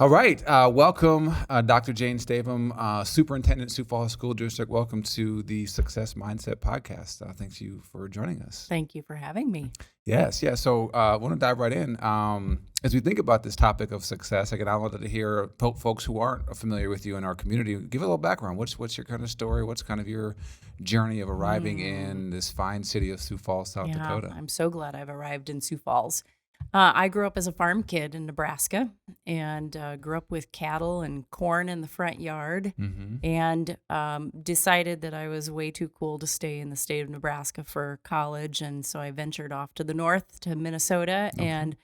All right. Welcome, Dr. Jane Stavem, Superintendent, Sioux Falls School District. Welcome to the Success Mindset podcast. Thank you for joining us. Thank you for having me. Yes. So I want to dive right in. As we think about this topic of success, again, I wanted to hear folks who aren't familiar with you in our community, give a little background. What's your kind of story? What's kind of your journey of arriving in this fine city of Sioux Falls, South Dakota? I'm so glad I've arrived in Sioux Falls. I grew up as a farm kid in Nebraska and grew up with cattle and corn in the front yard and decided that I was way too cool to stay in the state of Nebraska for college. And so I ventured off to the north to Minnesota and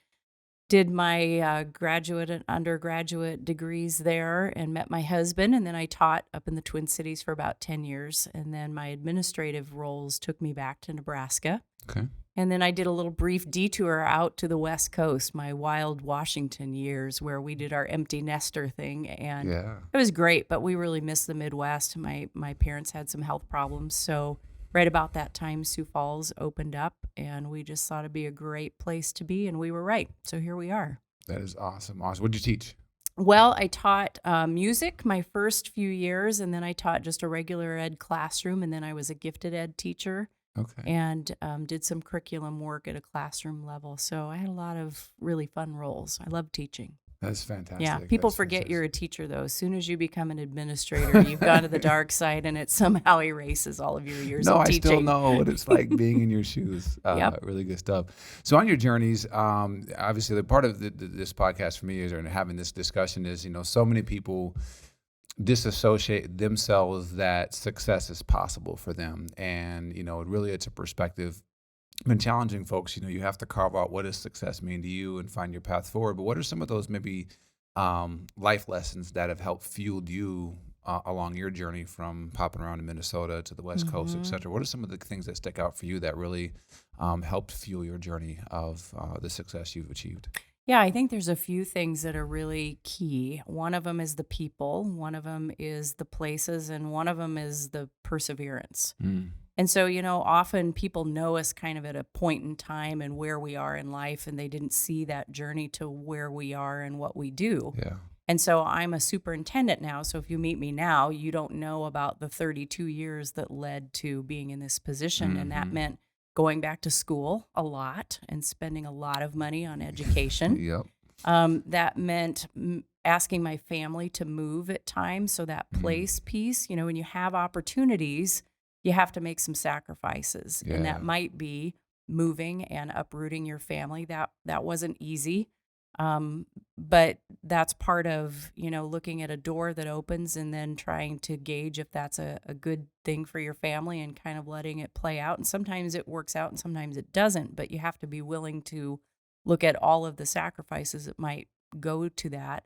did my graduate and undergraduate degrees there and met my husband. And then I taught up in the Twin Cities for about 10 years. And then my administrative roles took me back to Nebraska. Okay. And then I did a little brief detour out to the West Coast, my wild Washington years, where we did our empty nester thing. And it was great, but we really missed the Midwest. My parents had some health problems. So right about that time, Sioux Falls opened up, and we just thought it'd be a great place to be, and we were right. So here we are. That is awesome. Awesome. What did you teach? Well, I taught music my first few years, and then I taught just a regular ed classroom, and then I was a gifted ed teacher. Okay. And did some curriculum work at a classroom level. So I had a lot of really fun roles. I love teaching. That's fantastic. Yeah, people forget you're a teacher, though. As soon as you become an administrator, you've gone to the dark side, and it somehow erases all of your years of teaching. No, I still know what it's like being in your shoes. Really good stuff. So on your journeys, obviously, the part of this podcast for me is, and having this discussion is, so many people disassociate themselves that success is possible for them. And, really it's a perspective. Been challenging folks, you have to carve out what does success mean to you and find your path forward. But what are some of those maybe life lessons that have helped fueled you along your journey from popping around in Minnesota to the West Coast, et cetera? What are some of the things that stick out for you that really helped fuel your journey of the success you've achieved? Yeah, I think there's a few things that are really key. One of them is the people, one of them is the places, and one of them is the perseverance. And so, often people know us kind of at a point in time and where we are in life, and they didn't see that journey to where we are and what we do. Yeah. And so I'm a superintendent now, so if you meet me now, you don't know about the 32 years that led to being in this position, and that meant going back to school a lot and spending a lot of money on education. That meant asking my family to move at times. So that place piece, when you have opportunities, you have to make some sacrifices. And that might be moving and uprooting your family. That wasn't easy. But that's part of, looking at a door that opens and then trying to gauge if that's a good thing for your family and kind of letting it play out. And sometimes it works out and sometimes it doesn't, but you have to be willing to look at all of the sacrifices that might go to that.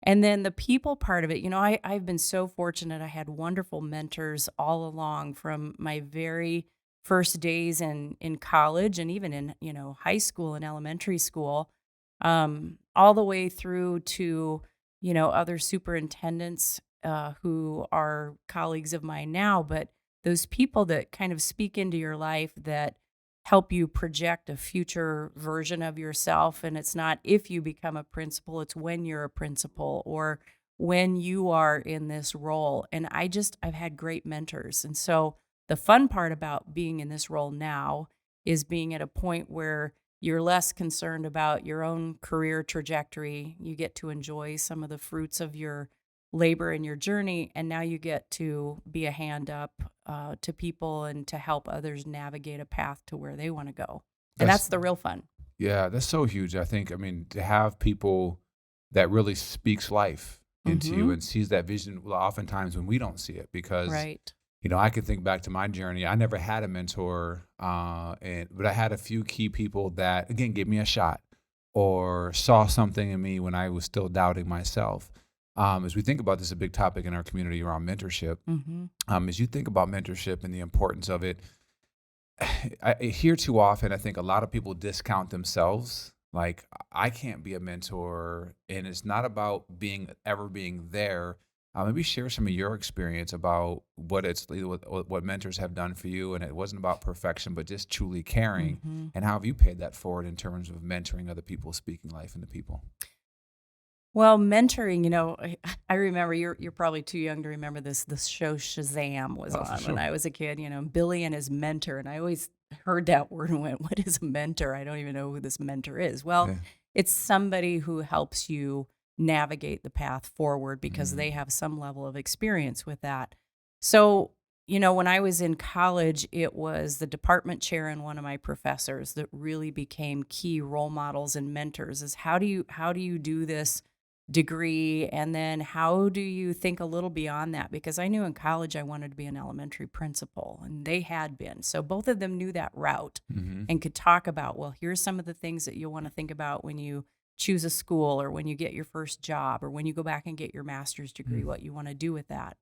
And then the people part of it, I've been so fortunate. I had wonderful mentors all along from my very first days in college and even in, high school and elementary school. All the way through to, other superintendents who are colleagues of mine now, but those people that kind of speak into your life that help you project a future version of yourself. And it's not if you become a principal, it's when you're a principal or when you are in this role. And I've had great mentors. And so the fun part about being in this role now is being at a point where you're less concerned about your own career trajectory. You get to enjoy some of the fruits of your labor and your journey, and now you get to be a hand up to people and to help others navigate a path to where they want to go. And that's the real fun. Yeah, that's so huge. I think, to have people that really speaks life into you and sees that vision, oftentimes when we don't see it, because I can think back to my journey. I never had a mentor, but I had a few key people that, again, gave me a shot or saw something in me when I was still doubting myself. As we think about this, a big topic in our community around mentorship. As you think about mentorship and the importance of it, I hear too often, I think a lot of people discount themselves. Like, I can't be a mentor, and it's not about ever being there. Maybe share some of your experience about what mentors have done for you, and it wasn't about perfection, but just truly caring. And how have you paid that forward in terms of mentoring other people, speaking life into people? Well, mentoring, I remember you're probably too young to remember this. The show Shazam was Oh, for on when sure. I was a kid, Billy and his mentor. And I always heard that word and went, what is a mentor? I don't even know who this mentor is. Well, Yeah. it's somebody who helps you navigate the path forward because Mm-hmm. they have some level of experience with that. So, when I was in college, it was the department chair and one of my professors that really became key role models and mentors is how do you do this degree, and then how do you think a little beyond that, because I knew in college I wanted to be an elementary principal and they had been, so both of them knew that route Mm-hmm. and could talk about, well, here's some of the things that you'll want to think about when you choose a school or when you get your first job or when you go back and get your master's degree, what you want to do with that.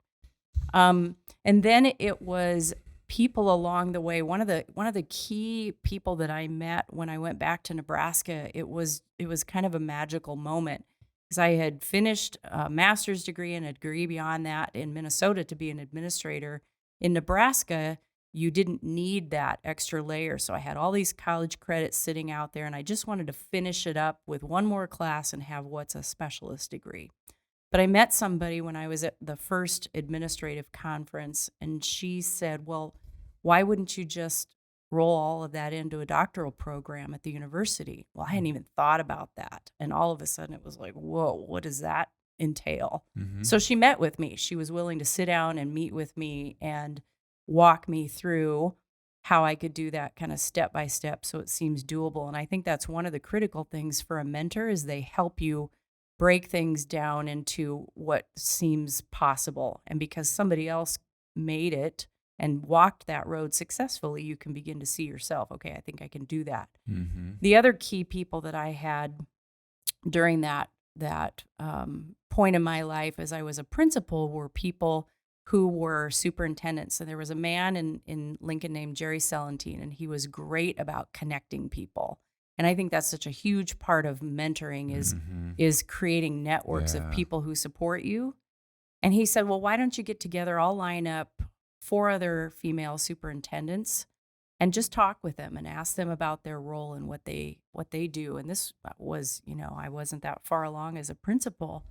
And then it was people along the way. One of the key people that I met when I went back to Nebraska, it was kind of a magical moment because I had finished a master's degree and a degree beyond that in Minnesota to be an administrator. In Nebraska, you didn't need that extra layer. So I had all these college credits sitting out there, and I just wanted to finish it up with one more class and have what's a specialist degree. But I met somebody when I was at the first administrative conference, and she said, well, why wouldn't you just roll all of that into a doctoral program at the university? Well, I hadn't even thought about that. And all of a sudden it was like, whoa, what does that entail? Mm-hmm. So she met with me. She was willing to sit down and meet with me and walk me through how I could do that kind of step by step so it seems doable. And I think that's one of the critical things for a mentor is they help you break things down into what seems possible. And because somebody else made it and walked that road successfully, you can begin to see yourself, okay, I think I can do that. Mm-hmm. The other key people that I had during that point in my life as I was a principal were people who were superintendents. And there was a man in Lincoln named Jerry Selentine, and he was great about connecting people. And I think that's such a huge part of mentoring Mm-hmm. is creating networks of Yeah. people who support you. And he said, well, why don't you get together? I'll line up 4 other female superintendents and just talk with them and ask them about their role and what they do. And this was, I wasn't that far along as a principal,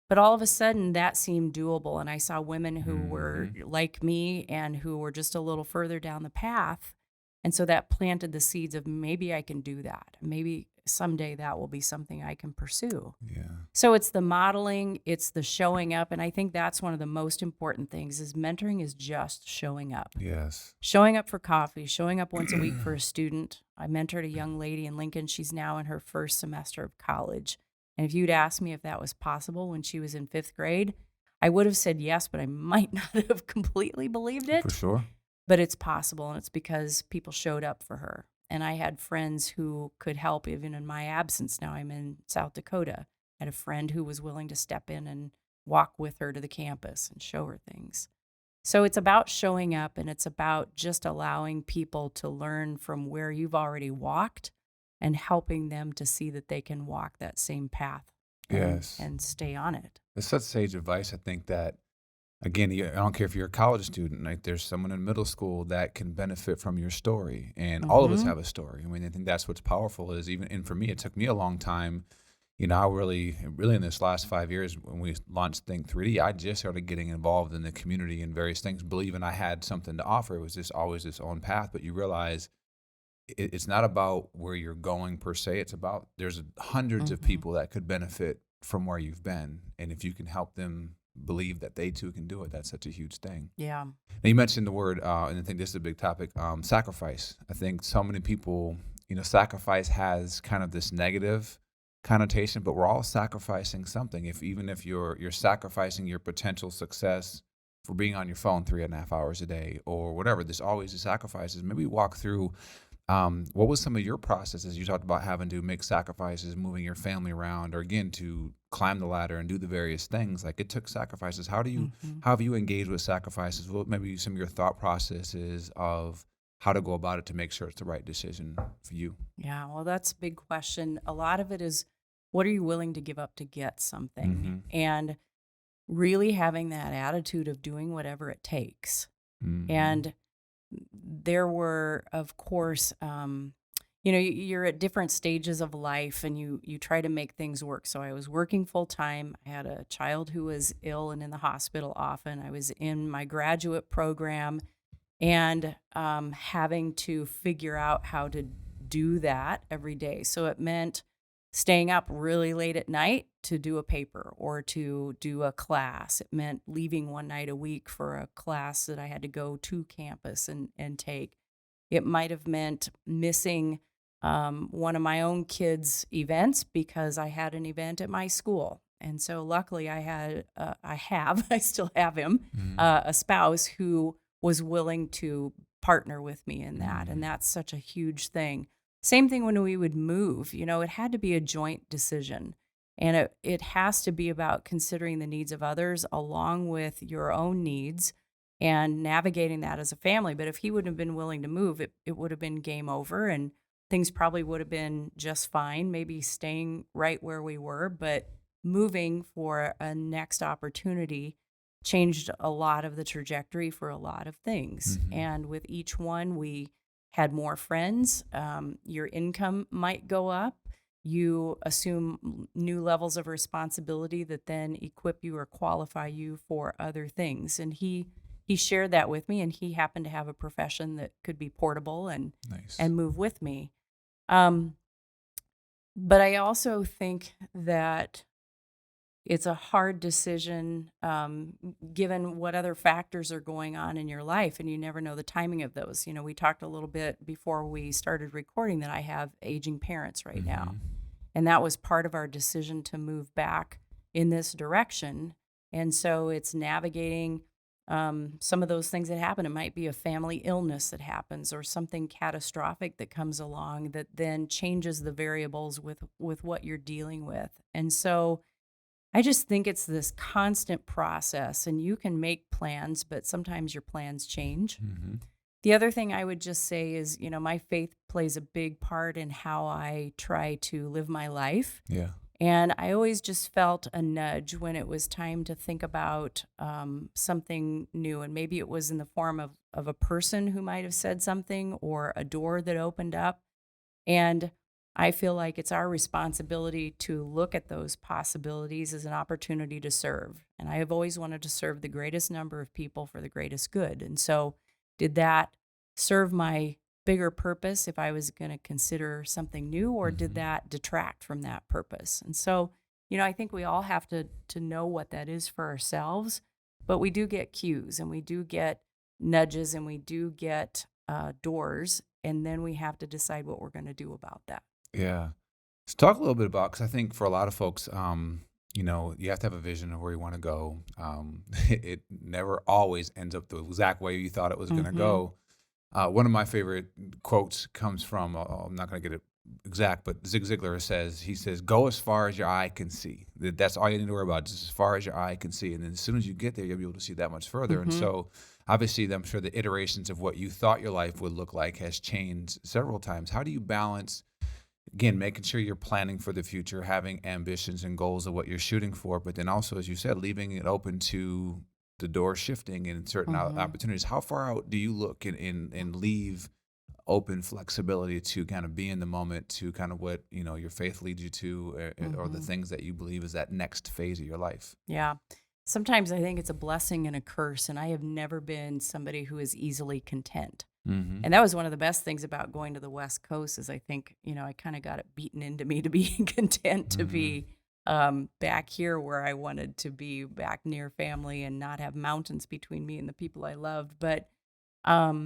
but all of a sudden that seemed doable. And I saw women who were like me and who were just a little further down the path. And so that planted the seeds of maybe I can do that. Maybe someday that will be something I can pursue. Yeah. So it's the modeling, it's the showing up. And I think that's one of the most important things is mentoring is just showing up. Yes. Showing up for coffee, showing up once a week for a student. I mentored a young lady in Lincoln. She's now in her first semester of college. And if you'd asked me if that was possible when she was in 5th grade, I would have said yes, but I might not have completely believed it. For sure. But it's possible, and it's because people showed up for her. And I had friends who could help even in my absence. Now I'm in South Dakota. I had a friend who was willing to step in and walk with her to the campus and show her things. So it's about showing up, and it's about just allowing people to learn from where you've already walked and helping them to see that they can walk that same path Yes. and stay on it. It's such sage advice. I think that, again, I don't care if you're a college student, like there's someone in middle school that can benefit from your story. And all of us have a story. I mean, I think that's what's powerful is even, and for me, it took me a long time. I really in this last 5 years when we launched Think 3D, I just started getting involved in the community and various things, believing I had something to offer. It was just always its own path. But you realize it's not about where you're going per se. It's about there's hundreds of people that could benefit from where you've been. And if you can help them believe that they too can do it, that's such a huge thing. Yeah. Now you mentioned the word, and I think this is a big topic, sacrifice. I think so many people, sacrifice has kind of this negative connotation, but we're all sacrificing something. Even if you're sacrificing your potential success for being on your phone 3.5 hours a day or whatever, there's always the sacrifices. Maybe walk through what was some of your processes? You talked about having to make sacrifices, moving your family around, or again to climb the ladder and do the various things. Like it took sacrifices. How have you engaged with sacrifices? What maybe some of your thought processes of how to go about it to make sure it's the right decision for you? Yeah, well, that's a big question. A lot of it is, what are you willing to give up to get something? And really having that attitude of doing whatever it takes. And there were, of course, you're at different stages of life and you try to make things work. So I was working full time. I had a child who was ill and in the hospital often. I was in my graduate program and having to figure out how to do that every day. So it meant staying up really late at night to do a paper or to do a class. It meant leaving one night a week for a class that I had to go to campus and take. It might have meant missing one of my own kids' events because I had an event at my school. And so luckily I still have him, a spouse who was willing to partner with me in that. And that's such a huge thing. Same thing when we would move, it had to be a joint decision. And it has to be about considering the needs of others along with your own needs and navigating that as a family. But if he wouldn't have been willing to move, it would have been game over and things probably would have been just fine, maybe staying right where we were, but moving for a next opportunity changed a lot of the trajectory for a lot of things. And with each one, we had more friends. Your income might go up. You assume new levels of responsibility that then equip you or qualify you for other things. And he shared that with me, and he happened to have a profession that could be portable and move with me. But I also think that it's a hard decision given what other factors are going on in your life, and you never know the timing of those. We talked a little bit before we started recording that I have aging parents right now, and that was part of our decision to move back in this direction. And so it's navigating some of those things that happen. It might be a family illness that happens or something catastrophic that comes along that then changes the variables with what you're dealing with. And so I just think it's this constant process, and you can make plans, but sometimes your plans change. The other thing I would just say is, my faith plays a big part in how I try to live my life. Yeah. And I always just felt a nudge when it was time to think about something new. And maybe it was in the form of a person who might have said something or a door that opened up. And I feel like it's our responsibility to look at those possibilities as an opportunity to serve. And I have always wanted to serve the greatest number of people for the greatest good. And so did that serve my bigger purpose if I was going to consider something new, or did that detract from that purpose? And so, I think we all have to know what that is for ourselves, but we do get cues and we do get nudges and we do get doors, and then we have to decide what we're going to do about that. Yeah. Let's talk a little bit about, because I think for a lot of folks, you have to have a vision of where you want to go. It never always ends up the exact way you thought it was going to go. One of my favorite quotes comes from, I'm not going to get it exact, but Zig Ziglar says, go as far as your eye can see. That's all you need to worry about, just as far as your eye can see. And then as soon as you get there, you'll be able to see that much further. And so obviously, I'm sure the iterations of what you thought your life would look like has changed several times. How do you balance, again, making sure you're planning for the future, having ambitions and goals of what you're shooting for, but then also, as you said, leaving it open to the door shifting in certain opportunities? How far out do you look and leave open flexibility to kind of be in the moment, to kind of what, your faith leads you to, or the things that you believe is that next phase of your life? Yeah. Sometimes I think it's a blessing and a curse, and I have never been somebody who is easily content. And that was one of the best things about going to the West Coast is I think, I kind of got it beaten into me to be content to be back here where I wanted to be, back near family and not have mountains between me and the people I loved. But, there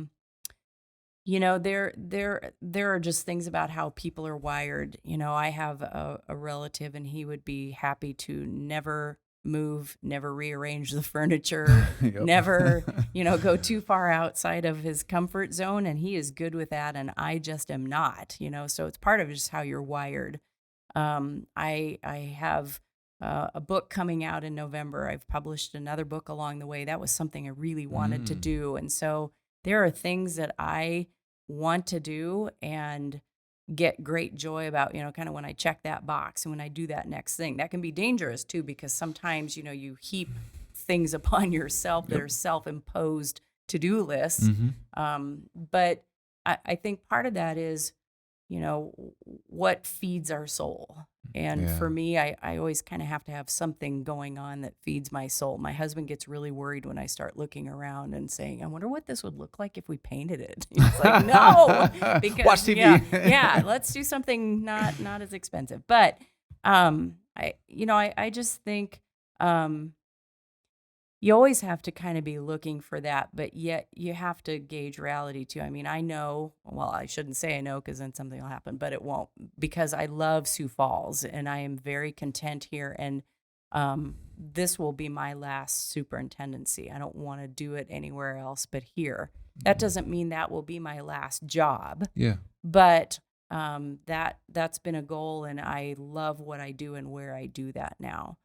are just things about how people are wired. I have a relative, and he would be happy to never move, never rearrange the furniture, never, go too far outside of his comfort zone. And he is good with that. And I just am not, so it's part of just how you're wired. I have a book coming out in November. I've published another book along the way. That was something I really wanted to do. And so there are things that I want to do and get great joy about, kind of when I check that box and when I do that next thing. That can be dangerous too, because sometimes, you heap things upon yourself that are self-imposed to-do lists. But I think part of that is what feeds our soul. And Yeah. for me, I always kind of have to have something going on that feeds my soul. My husband gets really worried when I start looking around and saying, I wonder what this would look like if we painted it. He's like, no, because Watch TV. yeah, let's do something not as expensive. But I just think you always have to kind of be looking for that, but yet you have to gauge reality too. I mean, I know, well, I shouldn't say I know because then something will happen, but it won't, because I love Sioux Falls and I am very content here. And this will be my last superintendency. I don't want to do it anywhere else but here. That doesn't mean that will be my last job. Yeah. But that's been a goal, and I love what I do and where I do that now.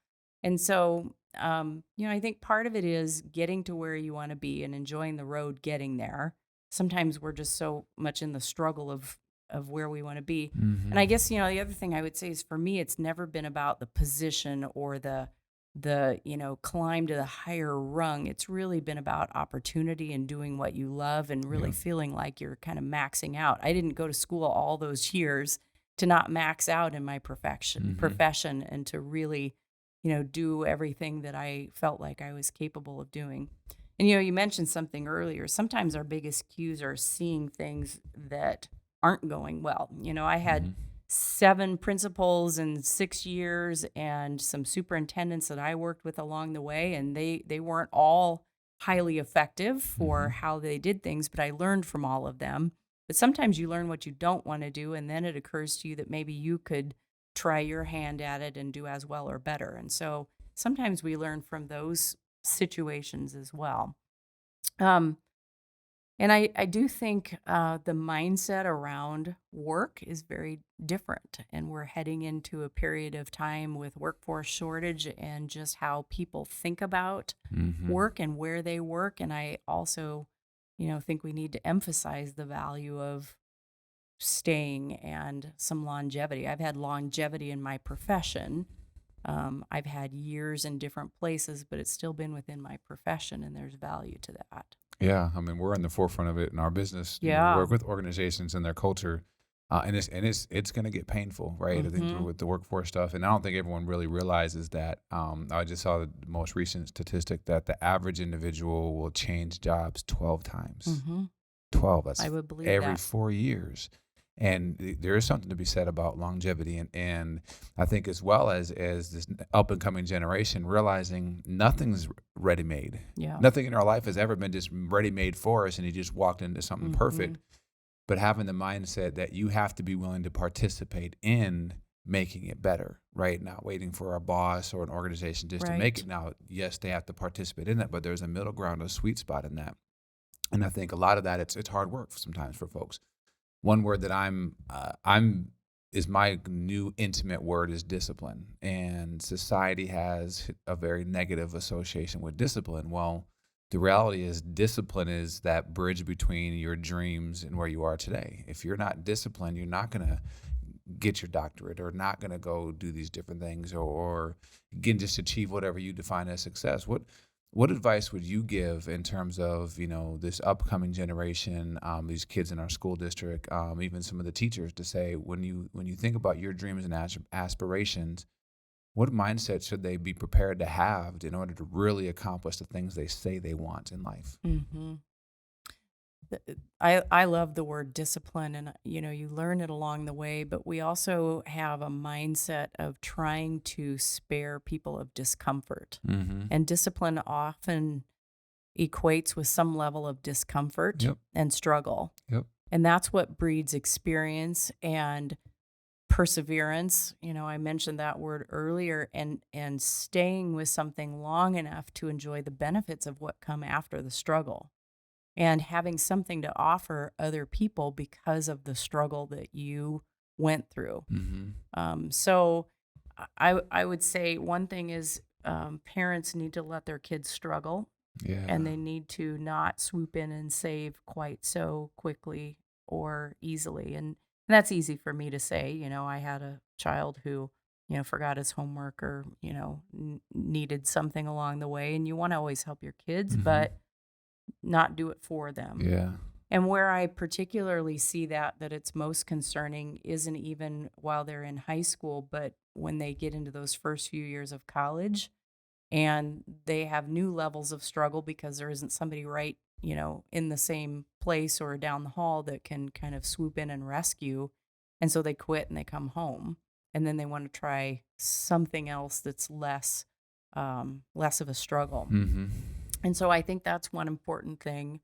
And so, I think part of it is getting to where you want to be and enjoying the road getting there. Sometimes we're just so much in the struggle of where we want to be. Mm-hmm. And I guess, the other thing I would say is, for me, it's never been about the position or the climb to the higher rung. It's really been about opportunity and doing what you love and really feeling like you're kind of maxing out. I didn't go to school all those years to not max out in my profession and to really, do everything that I felt like I was capable of doing. And, you mentioned something earlier. Sometimes our biggest cues are seeing things that aren't going well. I had 7 principals in 6 years and some superintendents that I worked with along the way, and they weren't all highly effective for how they did things, but I learned from all of them. But sometimes you learn what you don't want to do, and then it occurs to you that maybe you could try your hand at it and do as well or better. And so sometimes we learn from those situations as well. And I do think the mindset around work is very different. And we're heading into a period of time with workforce shortage and just how people think about work and where they work. And I also, think we need to emphasize the value of staying and some longevity. I've had longevity in my profession. I've had years in different places, but it's still been within my profession, and there's value to that. Yeah, I mean, we're in the forefront of it in our business. We work with organizations and their culture, and it's going to get painful, right? I think with the workforce stuff, and I don't think everyone really realizes that. I just saw the most recent statistic that the average individual will change jobs 12 times. 12. That's I would believe every that. 4 years. And there is something to be said about longevity, and I think as well as this up and coming generation realizing nothing's ready made. Yeah. Nothing in our life has ever been just ready made for us, and you just walked into something perfect. But having the mindset that you have to be willing to participate in making it better, right? Not waiting for a boss or an organization just to make it. Now, yes, they have to participate in that, but there's a middle ground, a sweet spot in that. And I think a lot of that it's hard work sometimes for folks. One word that is my new intimate word is discipline. And society has a very negative association with discipline. Well, the reality is discipline is that bridge between your dreams and where you are today. If you're not disciplined, you're not going to get your doctorate or not going to go do these different things or again, just achieve whatever you define as success. What advice would you give in terms of, this upcoming generation, these kids in our school district, even some of the teachers to say, when you think about your dreams and aspirations, what mindset should they be prepared to have in order to really accomplish the things they say they want in life? I love the word discipline, and you learn it along the way, but we also have a mindset of trying to spare people of discomfort. And discipline often equates with some level of discomfort and struggle. And that's what breeds experience and perseverance. I mentioned that word earlier, and staying with something long enough to enjoy the benefits of what come after the struggle. And having something to offer other people because of the struggle that you went through. So I would say one thing is parents need to let their kids struggle. And they need to not swoop in and save quite so quickly or easily. And that's easy for me to say. I had a child who, forgot his homework or, needed something along the way. And you want to always help your kids, but not do it for them. And where I particularly see that it's most concerning isn't even while they're in high school, but when they get into those first few years of college and they have new levels of struggle because there isn't somebody right, in the same place or down the hall that can kind of swoop in and rescue. And so they quit and they come home, and then they want to try something else that's less of a struggle. Mm-hmm. And so I think that's one important thing.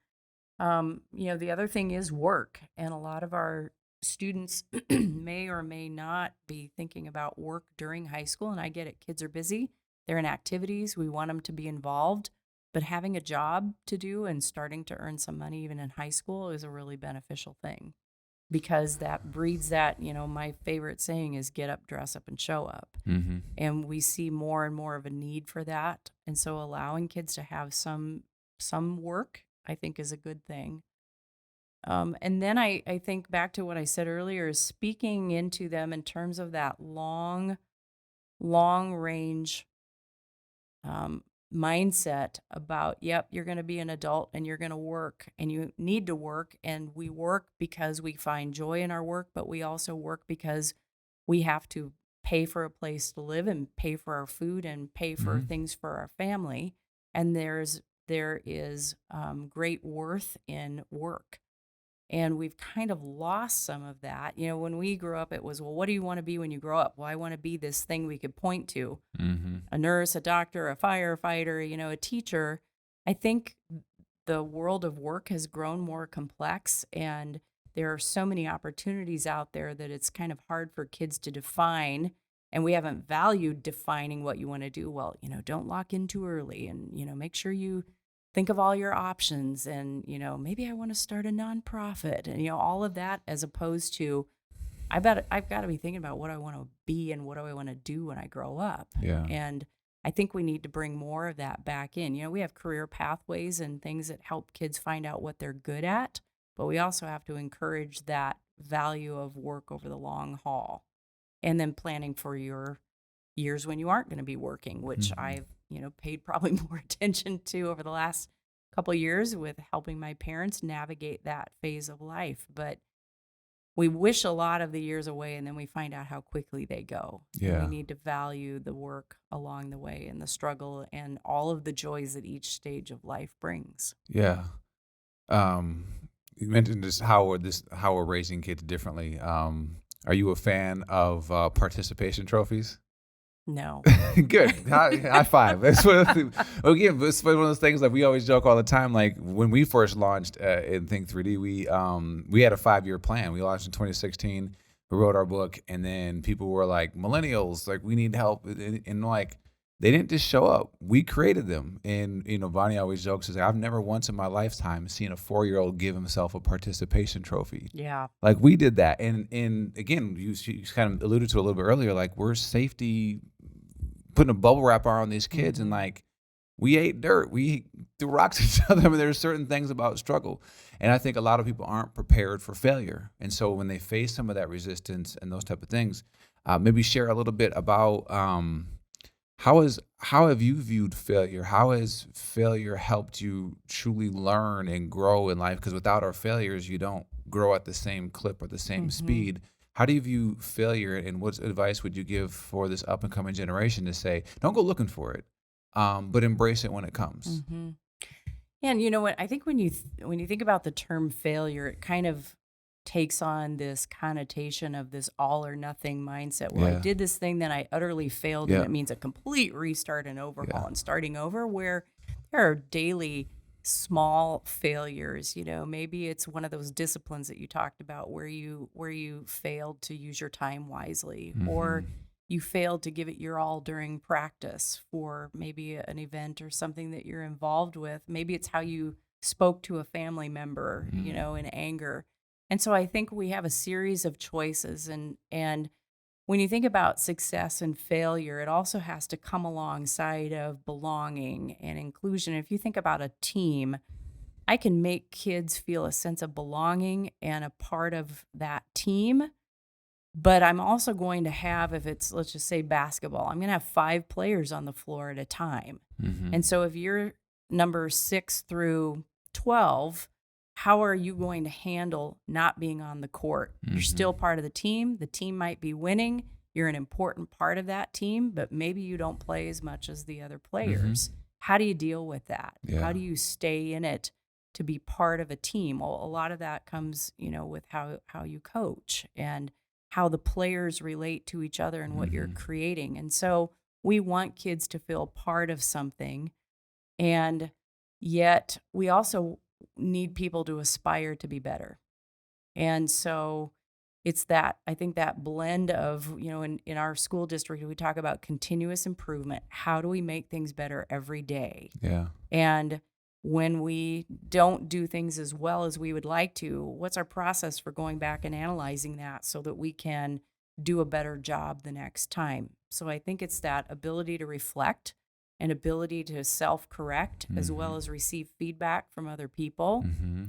The other thing is work, and a lot of our students may or may not be thinking about work during high school. And I get it. Kids are busy. They're in activities. We want them to be involved, but having a job to do and starting to earn some money even in high school is a really beneficial thing, because that breeds that, my favorite saying is get up, dress up, and show up. Mm-hmm. And we see more and more of a need for that. And so allowing kids to have some work, I think, is a good thing. And then I think back to what I said earlier, is speaking into them in terms of that long range mindset about, yep, you're going to be an adult and you're going to work and you need to work. And we work because we find joy in our work, but we also work because we have to pay for a place to live and pay for our food and pay for Mm-hmm. things for our family. And there is great worth in work. And we've kind of lost some of that. When we grew up, it was, well, what do you want to be when you grow up? Well, I want to be this thing we could point to. Mm-hmm. A nurse, a doctor, a firefighter, a teacher. I think the world of work has grown more complex, and there are so many opportunities out there that it's kind of hard for kids to define. And we haven't valued defining what you want to do. Well, don't lock in too early, and, make sure you think of all your options, and, maybe I want to start a nonprofit, and, all of that, as opposed to, I've got to be thinking about what I want to be and what do I want to do when I grow up. Yeah. And I think we need to bring more of that back in. We have career pathways and things that help kids find out what they're good at, but we also have to encourage that value of work over the long haul, and then planning for your years when you aren't going to be working, which Mm-hmm. I've, paid probably more attention to over the last couple of years with helping my parents navigate that phase of life. But we wish a lot of the years away, and then we find out how quickly they go. Yeah. And we need to value the work along the way and the struggle and all of the joys that each stage of life brings. Yeah. You mentioned how we're raising kids differently. Are you a fan of participation trophies? No. Good. High five. That's one of it's one of those things, like we always joke all the time. Like when we first launched in Think 3D, we had a 5-year plan. We launched in 2016. We wrote our book, and then people were like, millennials, like, we need help, and like, they didn't just show up. We created them. And Bonnie always jokes, says, I've never once in my lifetime seen a 4-year-old give himself a participation trophy. Yeah. Like, we did that. And again, you kind of alluded to a little bit earlier, like, we're safety, putting a bubble wrap around these kids. Mm-hmm. And like, we ate dirt, we threw rocks at each other. I mean, there's certain things about struggle. And I think a lot of people aren't prepared for failure. And so when they face some of that resistance and those type of things, maybe share a little bit about how have you viewed failure? How has failure helped you truly learn and grow in life? Because without our failures, you don't grow at the same clip or the same Mm-hmm. speed. How do you view failure, and what advice would you give for this up and coming generation to say, don't go looking for it, but embrace it when it comes? Mm-hmm. And you know what? I think when you think about the term failure, it kind of takes on this connotation of this all or nothing mindset where I did this thing, then I utterly failed, and it means a complete restart and overhaul and starting over, where there are daily small failures. Maybe it's one of those disciplines that you talked about where you failed to use your time wisely, Mm-hmm. or you failed to give it your all during practice for maybe an event or something that you're involved with. Maybe it's how you spoke to a family member, in anger. And so I think we have a series of choices, and when you think about success and failure, it also has to come alongside of belonging and inclusion. If you think about a team, I can make kids feel a sense of belonging and a part of that team, but I'm also going to have, if it's, let's just say basketball, I'm going to have 5 players on the floor at a time. Mm-hmm. And so if you're number 6 through 12, how are you going to handle not being on the court? You're still part of the team. The team might be winning. You're an important part of that team, but maybe you don't play as much as the other players. How do you deal with that? Yeah. How do you stay in it to be part of a team? Well, a lot of that comes, with how you coach and how the players relate to each other and what you're creating. And so we want kids to feel part of something, and yet we also need people to aspire to be better. And so it's that, I think that blend of, in our school district, we talk about continuous improvement. How do we make things better every day? Yeah. And when we don't do things as well as we would like to, what's our process for going back and analyzing that so that we can do a better job the next time? So I think it's that ability to reflect and ability to self-correct as well as receive feedback from other people.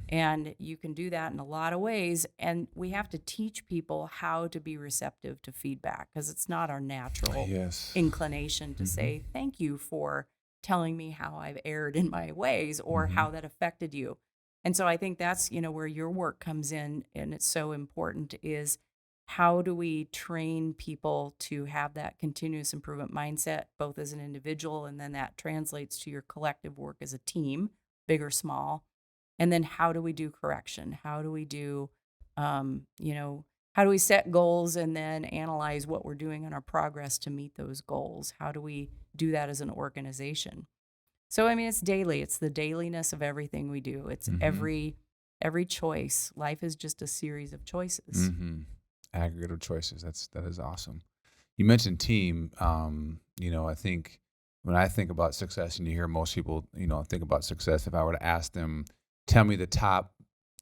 And you can do that in a lot of ways. And we have to teach people how to be receptive to feedback, because it's not our natural inclination to say, thank you for telling me how I've erred in my ways or how that affected you. And so I think that's, where your work comes in, and it's so important, is how do we train people to have that continuous improvement mindset, both as an individual, and then that translates to your collective work as a team, big or small. And then how do we do correction? How do we do, how do we set goals and then analyze what we're doing in our progress to meet those goals? How do we do that as an organization? So, it's daily. It's the dailiness of everything we do. It's every choice. Life is just a series of choices. Aggregate of choices. That is awesome. You mentioned team. I think when I think about success, and you hear most people, think about success, if I were to ask them, tell me the top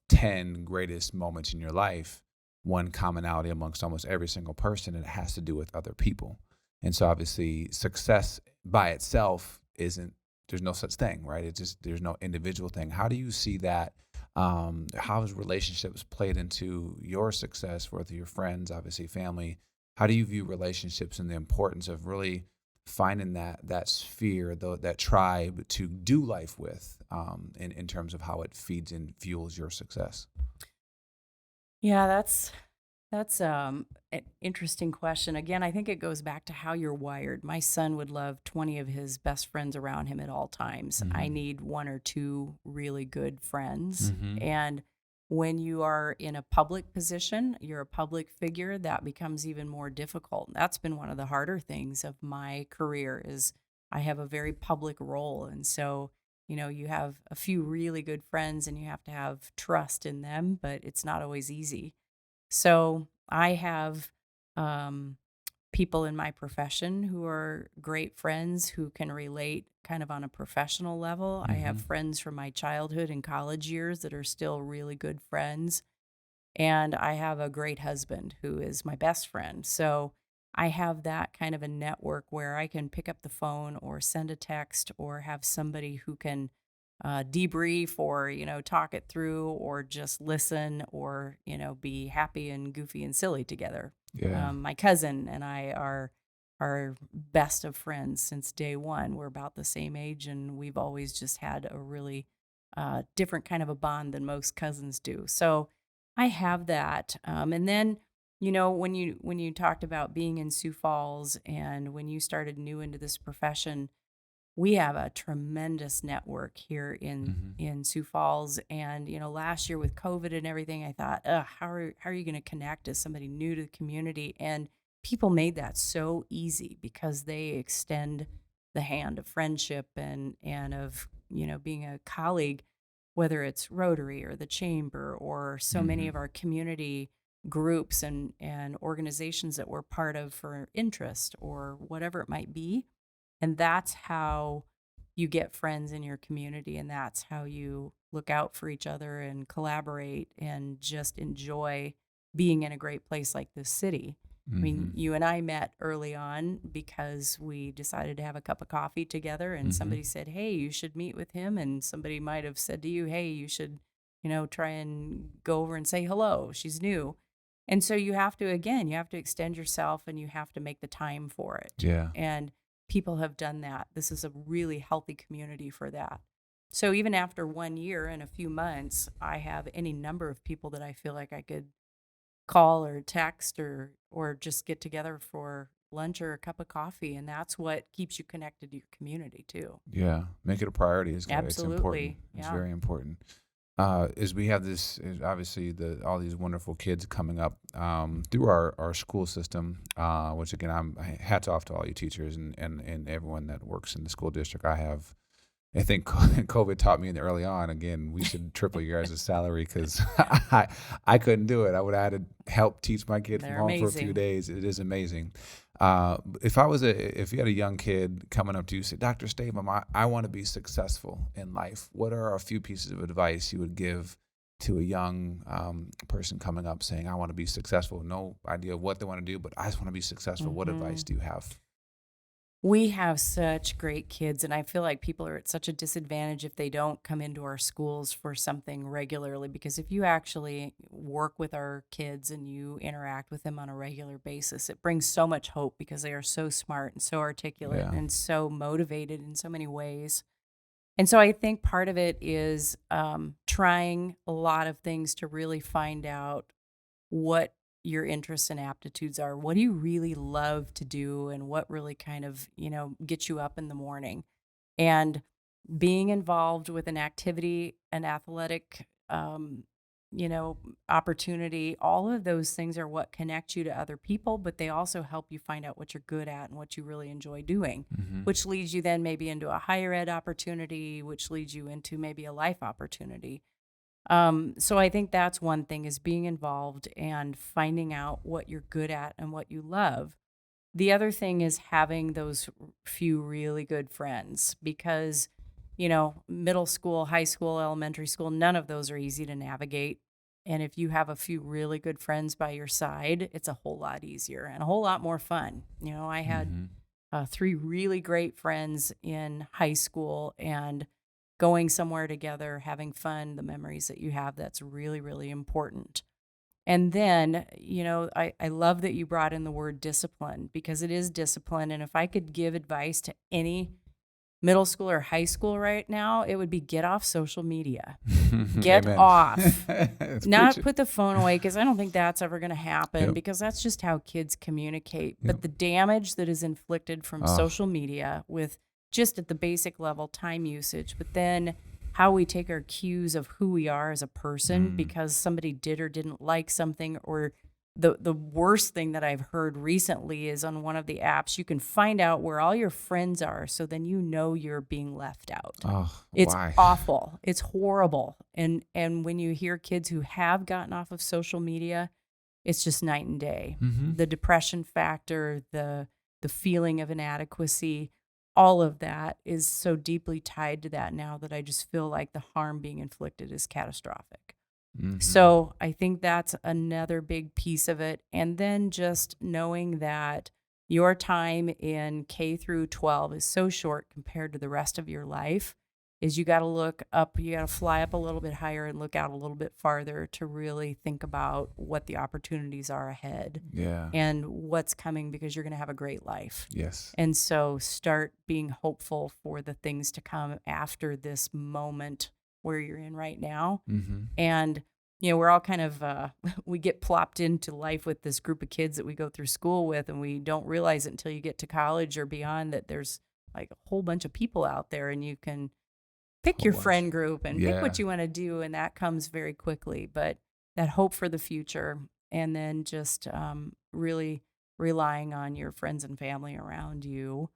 10 greatest moments in your life, one commonality amongst almost every single person, and it has to do with other people. And so obviously success by itself there's no such thing, right? There's no individual thing. How do you see that? How has relationships played into your success with your friends, obviously family? How do you view relationships and the importance of really finding that sphere, that tribe to do life with, in terms of how it feeds and fuels your success? Yeah, that's an interesting question. Again, I think it goes back to how you're wired. My son would love 20 of his best friends around him at all times. I need one or two really good friends. And when you are in a public position, you're a public figure, that becomes even more difficult. That's been one of the harder things of my career, is I have a very public role. And so, you have a few really good friends and you have to have trust in them, but it's not always easy. So I have people in my profession who are great friends who can relate kind of on a professional level. I have friends from my childhood and college years that are still really good friends. And I have a great husband who is my best friend. So I have that kind of a network where I can pick up the phone or send a text or have somebody who can debrief or, talk it through or just listen or, be happy and goofy and silly together. Yeah. My cousin and I are best of friends since day one. We're about the same age, and we've always just had a really different kind of a bond than most cousins do. So I have that. And then, when you talked about being in Sioux Falls and when you started new into this profession, we have a tremendous network here in Sioux Falls. And, last year with COVID and everything, I thought, how are you going to connect as somebody new to the community? And people made that so easy because they extend the hand of friendship and of, being a colleague, whether it's Rotary or the Chamber or so many of our community groups and organizations that we're part of for interest or whatever it might be. And that's how you get friends in your community, and that's how you look out for each other and collaborate and just enjoy being in a great place like this city. I mean, you and I met early on because we decided to have a cup of coffee together, and somebody said, hey, you should meet with him. And somebody might have said to you, hey, you should, try and go over and say hello. She's new. And so you have to extend yourself and you have to make the time for it. Yeah. And people have done that. This is a really healthy community for that. So even after 1 year and a few months, I have any number of people that I feel like I could call or text or just get together for lunch or a cup of coffee, and that's what keeps you connected to your community too. Yeah, make it a priority. It's important. Absolutely. It's Yeah. very important. As we have this, obviously all these wonderful kids coming up through our school system, which again, hats off to all you teachers and everyone that works in the school district. I think COVID taught me early on. Again, we should triple your guys' salary because I couldn't do it. I would have had to help teach my kid from They're home for a few amazing. days. It is amazing. If you had a young kid coming up to you, say, Dr. Stavem, I want to be successful in life. What are a few pieces of advice you would give to a young person coming up saying, I want to be successful? No idea what they want to do, but I just want to be successful. What advice do you have? We have such great kids, and I feel like people are at such a disadvantage if they don't come into our schools for something regularly, because if you actually work with our kids and you interact with them on a regular basis, it brings so much hope because they are so smart and so articulate Yeah. and so motivated in so many ways. And so I think part of it is trying a lot of things to really find out what your interests and aptitudes are. What do you really love to do, and what really kind of, gets you up in the morning? And being involved with an activity, an athletic, opportunity, all of those things are what connect you to other people, but they also help you find out what you're good at and what you really enjoy doing, which leads you then maybe into a higher ed opportunity, which leads you into maybe a life opportunity. So I think that's one thing, is being involved and finding out what you're good at and what you love. The other thing is having those few really good friends, because, middle school, high school, elementary school, none of those are easy to navigate. And if you have a few really good friends by your side, it's a whole lot easier and a whole lot more fun. I had 3 really great friends in high school, and going somewhere together, having fun, the memories that you have, that's really, really important. And then, I love that you brought in the word discipline, because it is discipline. And if I could give advice to any middle school or high school right now, it would be get off social media. Get Amen. off. Not Preaching. put the phone away, because I don't think that's ever going to happen, Yep. because that's just how kids communicate. Yep. But the damage that is inflicted from Oh. social media, with just at the basic level time usage, but then how we take our cues of who we are as a person because somebody did or didn't like something. Or the worst thing that I've heard recently is on one of the apps, you can find out where all your friends are, so then you're being left out. Oh, It's why? awful. It's horrible. And when you hear kids who have gotten off of social media, it's just night and day. The depression factor, the feeling of inadequacy, all of that is so deeply tied to that now, that I just feel like the harm being inflicted is catastrophic. So I think that's another big piece of it. And then just knowing that your time in K through 12 is so short compared to the rest of your life, is you got to look up, you got to fly up a little bit higher and look out a little bit farther to really think about what the opportunities are ahead Yeah. and what's coming, because you're going to have a great life. Yes. And so start being hopeful for the things to come after this moment where you're in right now. And, we're all kind of, we get plopped into life with this group of kids that we go through school with, and we don't realize it until you get to college or beyond that there's like a whole bunch of people out there, and you can pick your friend group and pick what you want to do. And that comes very quickly, but that hope for the future, and then just really relying on your friends and family around you.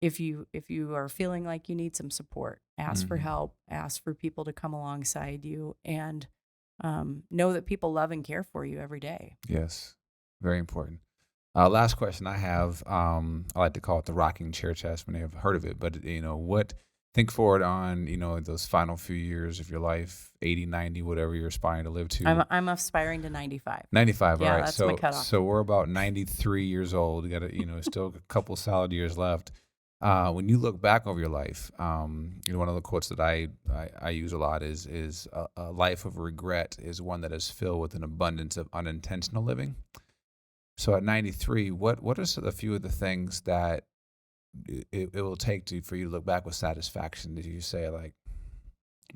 If you are feeling like you need some support, ask for help, ask for people to come alongside you, and know that people love and care for you every day. Yes. Very important. Last question I have, I like to call it the rocking chair test. Many have heard of it, but think forward on, those final few years of your life, 80, 90, whatever you're aspiring to live to. I'm aspiring to 95. 95, Yeah, all right. that's So, my cutoff. so we're about 93 years old. You got still a couple solid years left. When you look back over your life, one of the quotes that I use a lot is a life of regret is one that is filled with an abundance of unintentional living. So at 93, what are a few of the things that it will take for you to look back with satisfaction? Did you say, like,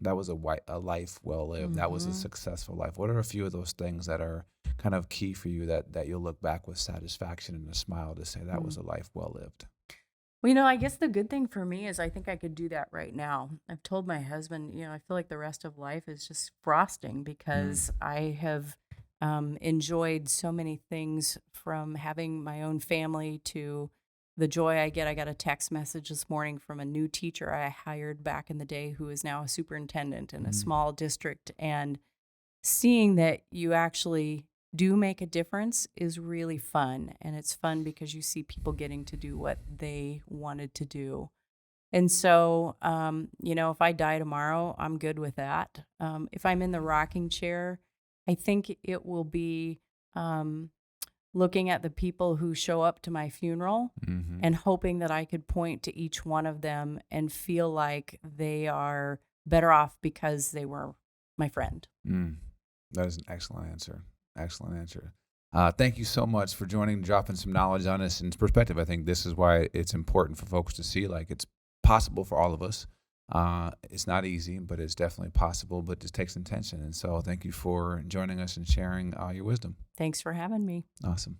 That was a life well lived. That was a successful life. What are a few of those things that are kind of key for you that you'll look back with satisfaction and a smile to say that was a life well lived? Well, I guess the good thing for me is I think I could do that right now. I've told my husband, I feel like the rest of life is just frosting because I have enjoyed so many things, from having my own family to the joy I get. I got a text message this morning from a new teacher I hired back in the day who is now a superintendent in a small district. And seeing that you actually do make a difference is really fun. And it's fun because you see people getting to do what they wanted to do. And so, if I die tomorrow, I'm good with that. If I'm in the rocking chair, I think it will be looking at the people who show up to my funeral and hoping that I could point to each one of them and feel like they are better off because they were my friend. That is an excellent answer. Excellent answer. Thank you so much for joining, dropping some knowledge on us and perspective. I think this is why it's important for folks to see, like, it's possible for all of us. It's not easy, but it's definitely possible, but it takes intention. And so thank you for joining us and sharing your wisdom. Thanks for having me. Awesome.